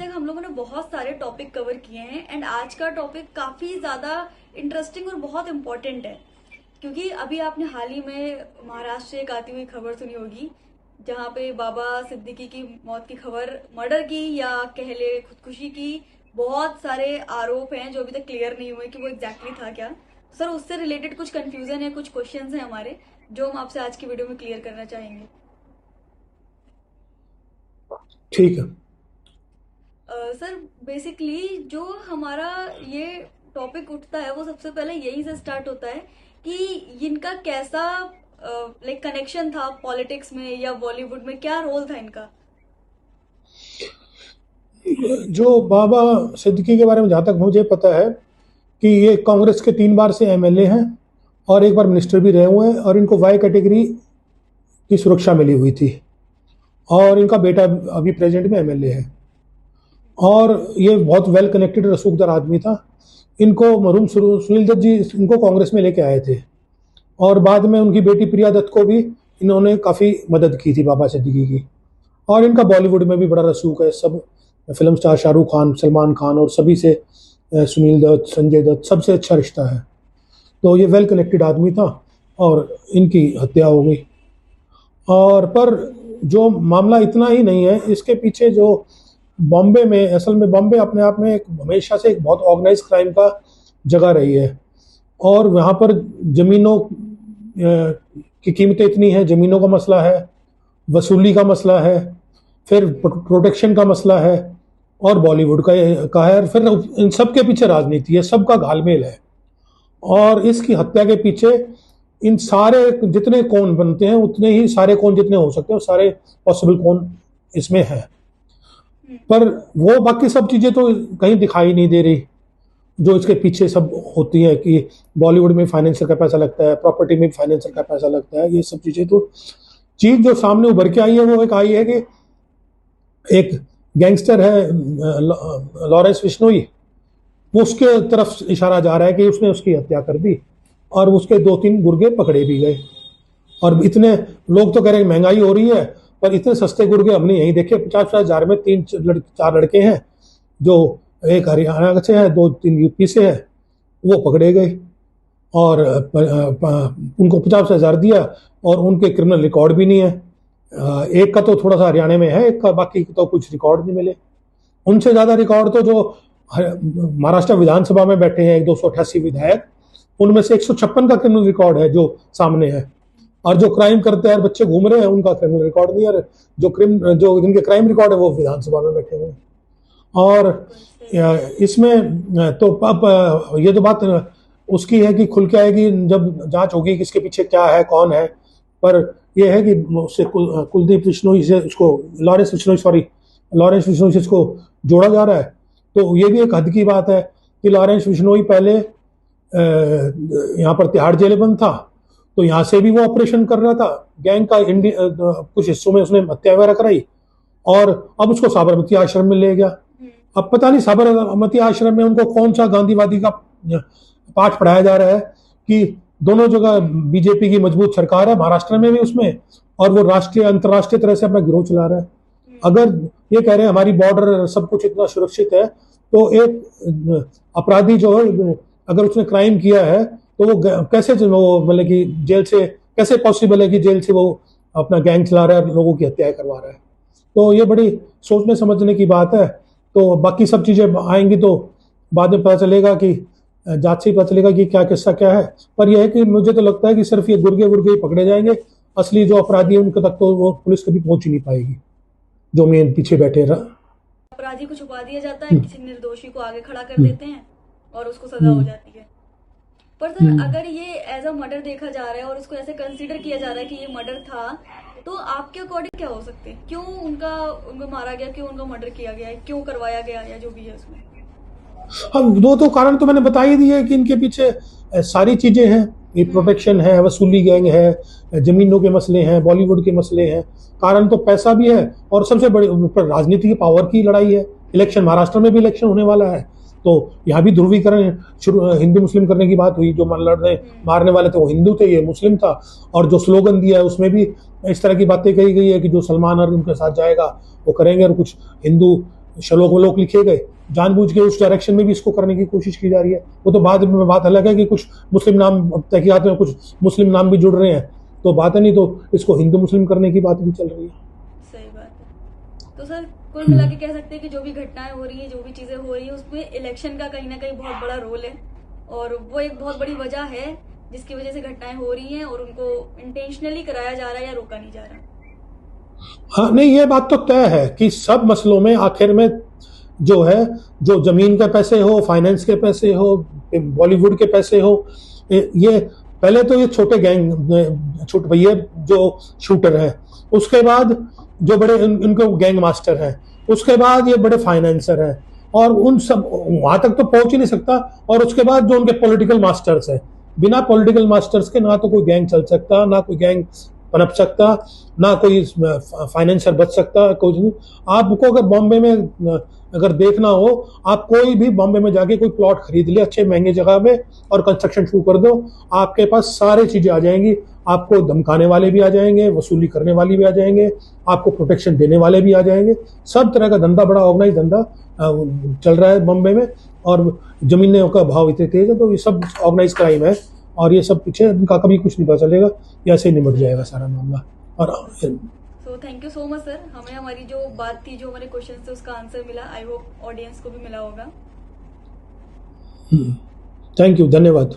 तक हम लोगों ने बहुत सारे टॉपिक कवर किए हैं एंड आज का टॉपिक काफी ज्यादा इंटरेस्टिंग और बहुत इम्पोर्टेंट है, क्योंकि अभी आपने हाल ही में महाराष्ट्र से एक आती हुई खबर सुनी होगी जहाँ पे बाबा सिद्दीकी की मौत की खबर, मर्डर की या कह ले खुदकुशी की, बहुत सारे आरोप हैं जो अभी तक क्लियर नहीं हुए कि वो एग्जैक्टली था क्या। सर, उससे रिलेटेड कुछ कंफ्यूजन है, कुछ क्वेश्चंस हैं हमारे जो हम आपसे आज की वीडियो में क्लियर करना चाहेंगे। ठीक है। सर, बेसिकली जो हमारा ये टॉपिक उठता है वो सबसे पहले यहीं से स्टार्ट होता है कि इनका कैसा लाइक कनेक्शन था पॉलिटिक्स में या बॉलीवुड में, क्या रोल था इनका। जो बाबा सिद्दीकी के बारे में जहाँ तक मुझे पता है कि ये कांग्रेस के 3 बार से एमएलए हैं और एक बार मिनिस्टर भी रहे हुए हैं और इनको वाई कैटेगरी की सुरक्षा मिली हुई थी और इनका बेटा अभी प्रेजेंट में एमएलए है और ये बहुत वेल कनेक्टेड रसूखदार आदमी था। इनको मरहूम सुनील दत्त जी इनको कांग्रेस में लेके आए थे और बाद में उनकी बेटी प्रिया दत्त को भी इन्होंने काफ़ी मदद की थी बाबा सिद्दीकी की। और इनका बॉलीवुड में भी बड़ा रसूख है, सब फिल्म स्टार शाहरुख खान, सलमान खान और सभी से, सुनील दत्त, संजय दत्त, सबसे अच्छा रिश्ता है। तो ये वेल कनेक्टेड आदमी था और इनकी हत्या हो गई। और पर जो मामला इतना ही नहीं है, इसके पीछे जो बॉम्बे में, असल में बॉम्बे अपने आप में एक हमेशा से एक बहुत ऑर्गेनाइज क्राइम का जगह रही है और वहाँ पर ज़मीनों की कीमतें इतनी हैं, ज़मीनों का मसला है, वसूली का मसला है, फिर प्रोटेक्शन का मसला है और बॉलीवुड का है, फिर इन सब के पीछे राजनीति है, सबका घालमेल है। और इसकी हत्या के पीछे इन सारे जितने कौन बनते हैं उतने ही सारे कौन जितने हो सकते हैं सारे पॉसिबल कौन इसमें है, पर वो बाकी सब चीज़ें तो कहीं दिखाई नहीं दे रही जो इसके पीछे सब होती है कि बॉलीवुड में फाइनेंसर का पैसा लगता है, प्रॉपर्टी में फाइनेंसर का पैसा लगता है। ये सब चीज़ें तो चीज़ जो सामने उभर के आई है वो एक आई है कि एक गैंगस्टर है लॉरेंस बिश्नोई, वो उसके तरफ इशारा जा रहा है कि उसने उसकी हत्या कर दी और उसके 2-3 गुर्गे पकड़े भी गए। और इतने लोग तो कह रहे हैं महंगाई हो रही है, पर इतने सस्ते गुर्गे हमने यहीं देखे। 50-50 हज़ार में 3-4 लड़के हैं, जो एक हरियाणा से है, 2-3 यूपी से है, वो पकड़े गए और उनको 50 हज़ार दिया और उनके क्रिमिनल रिकॉर्ड भी नहीं है। एक का तो थोड़ा सा हरियाणा में है, एक का बाकी तो कुछ रिकॉर्ड नहीं मिले। उनसे ज़्यादा रिकॉर्ड तो जो महाराष्ट्र विधानसभा में बैठे हैं 288 विधायक, उनमें से 156 का क्रिमिनल रिकॉर्ड है जो सामने है। और जो क्राइम करते हैं बच्चे घूम रहे हैं उनका क्रिमिनल रिकॉर्ड नहीं है, जो जिनके क्राइम रिकॉर्ड है वो विधानसभा में बैठे हुए हैं। और इसमें तो अब ये तो बात उसकी है कि खुल के आएगी जब जांच होगी किसके पीछे क्या है, कौन है। पर यह है कि उससे कुलदीप बिश्नोई से उसको लॉरेंस बिश्नोई से इसको जोड़ा जा रहा है। तो ये भी एक हद की बात है कि लॉरेंस बिश्नोई पहले यहाँ पर तिहाड़ जेल बंद था, तो यहाँ से भी वो ऑपरेशन कर रहा था गैंग का। कुछ हिस्सों में उसने हत्या वगैरह कराई और अब उसको साबरमती आश्रम में ले गया। अब पता नहीं साबरमती आश्रम में उनको कौन सा गांधीवादी का पाठ पढ़ाया जा रहा है कि दोनों जगह बीजेपी की मजबूत सरकार है, महाराष्ट्र में भी उसमें, और वो राष्ट्रीय अंतर्राष्ट्रीय तरह से अपना गिरोह चला रहा है। अगर ये कह रहे हैं हमारी बॉर्डर सब कुछ इतना सुरक्षित है, तो एक अपराधी जो है अगर उसने क्राइम किया है तो वो कैसे, वो मतलब कि जेल से कैसे पॉसिबल है कि जेल से वो अपना गैंग चला रहा है, लोगों की हत्याएं करवा रहा है। तो ये बड़ी सोचने समझने की बात है। तो बाकी सब चीज़ें आएंगी तो बाद में पता चलेगा कि जांच से ही पता चलेगा कि क्या किस्सा क्या है। पर यह है कि मुझे तो लगता है कि सिर्फ ये गुर्गे ही पकड़े जाएंगे, असली जो अपराधी है उनके तक तो वो पुलिस कभी पहुंच ही नहीं पाएगी जो मेन पीछे बैठे रहा। अपराधी को छुपा दिया जाता है, किसी निर्दोषी को आगे खड़ा कर देते हैं और उसको सजा हो जाती है। पर सर, अगर ये एज अ मर्डर देखा जा रहा है और इसको ऐसे कंसीडर किया जा रहा है कि ये मर्डर था, तो आपके अकॉर्डिंग क्या हो सकते हैं? क्यों उनको मारा गया, क्यों उनका मर्डर किया गया है, क्यों करवाया गया या जो भी है उसमें? हाँ, दो तो कारण तो मैंने बता ही दिए कि इनके पीछे सारी चीजें हैं। ये प्रोटेक्शन है, वसूली गैंग है, जमीनों के मसले हैं, बॉलीवुड के मसले हैं। कारण तो पैसा भी है और सबसे बड़ी ऊपर राजनीति की पावर की लड़ाई है। इलेक्शन, महाराष्ट्र में भी इलेक्शन होने वाला है, तो यहाँ भी ध्रुवीकरण हिंदू मुस्लिम करने की बात हुई। जो लड़ने मारने वाले थे वो हिंदू थे, ये मुस्लिम था। और जो स्लोगन दिया है उसमें भी इस तरह की बातें कही गई है कि जो सलमान और उनके साथ जाएगा वो करेंगे, और कुछ हिंदू श्लोक वलोक लिखे गए, जानबूझ के उस डायरेक्शन में भी इसको करने की कोशिश की जा रही है। वो तो बाद में बात अलग है कि कुछ मुस्लिम नाम तहकीकात में कुछ मुस्लिम नाम भी जुड़ रहे हैं, तो बात है, नहीं तो इसको हिंदू मुस्लिम करने की बात भी चल रही है। सही बात है। तो सर कुल मिला के कह सकते हैं कि जो भी घटनाएं हो रही है, जो भी चीजें हो रही है, उसमें इलेक्शन का कहीं ना कहीं बहुत बड़ा रोल है, और वो एक बहुत बड़ी वजह है जिसकी वजह से घटनाएं हो रही हैं, और उनको इंटेंशनली कराया जा रहा है या रोका नहीं जा रहा। हाँ, नहीं, ये बात तो तय है कि सब मसलों में आखिर में जो है, जो जमीन के पैसे हो, फाइनेंस के पैसे हो, बॉलीवुड के पैसे हो, ये पहले तो ये छोटे गैंग, छोटे भैया जो शूटर हैं, उसके बाद जो बड़े इनको गैंग मास्टर हैं, उसके बाद ये बड़े फाइनेंसर हैं, और उन सब वहां तक तो पहुंच ही नहीं सकता, और उसके बाद जो उनके पॉलिटिकल मास्टर्स हैं, बिना पॉलिटिकल मास्टर्स के ना तो कोई गैंग चल सकता, ना कोई गैंग पनप सकता, ना कोई फाइनेंसर बच सकता, कुछ नहीं। आपको अगर बॉम्बे में अगर देखना हो, आप कोई भी बॉम्बे में जाके कोई प्लॉट खरीद ले अच्छे महंगे जगह में और कंस्ट्रक्शन शुरू कर दो, आपके पास सारी चीजें आ जाएंगी। आपको धमकाने वाले भी आ जाएंगे, वसूली करने वाले भी आ जाएंगे, आपको प्रोटेक्शन देने वाले भी आ जाएंगे। सब तरह का धंधा, बड़ा ऑर्गेनाइज धंधा चल रहा है बॉम्बे में, और जमीनों का भाव इतने तेज है, तो ये सब ऑर्गेनाइज क्राइम है, और ये सब पीछे इनका कभी कुछ नहीं पता चलेगा, ऐसे ही निपट जाएगा सारा मामला। और so thank you so much sir, हमें हमारी जो बात थी, जो हमारे क्वेश्चन थे, उसका आंसर मिला। आई होप ऑडियंस को भी मिला होगा। थैंक यू, धन्यवाद।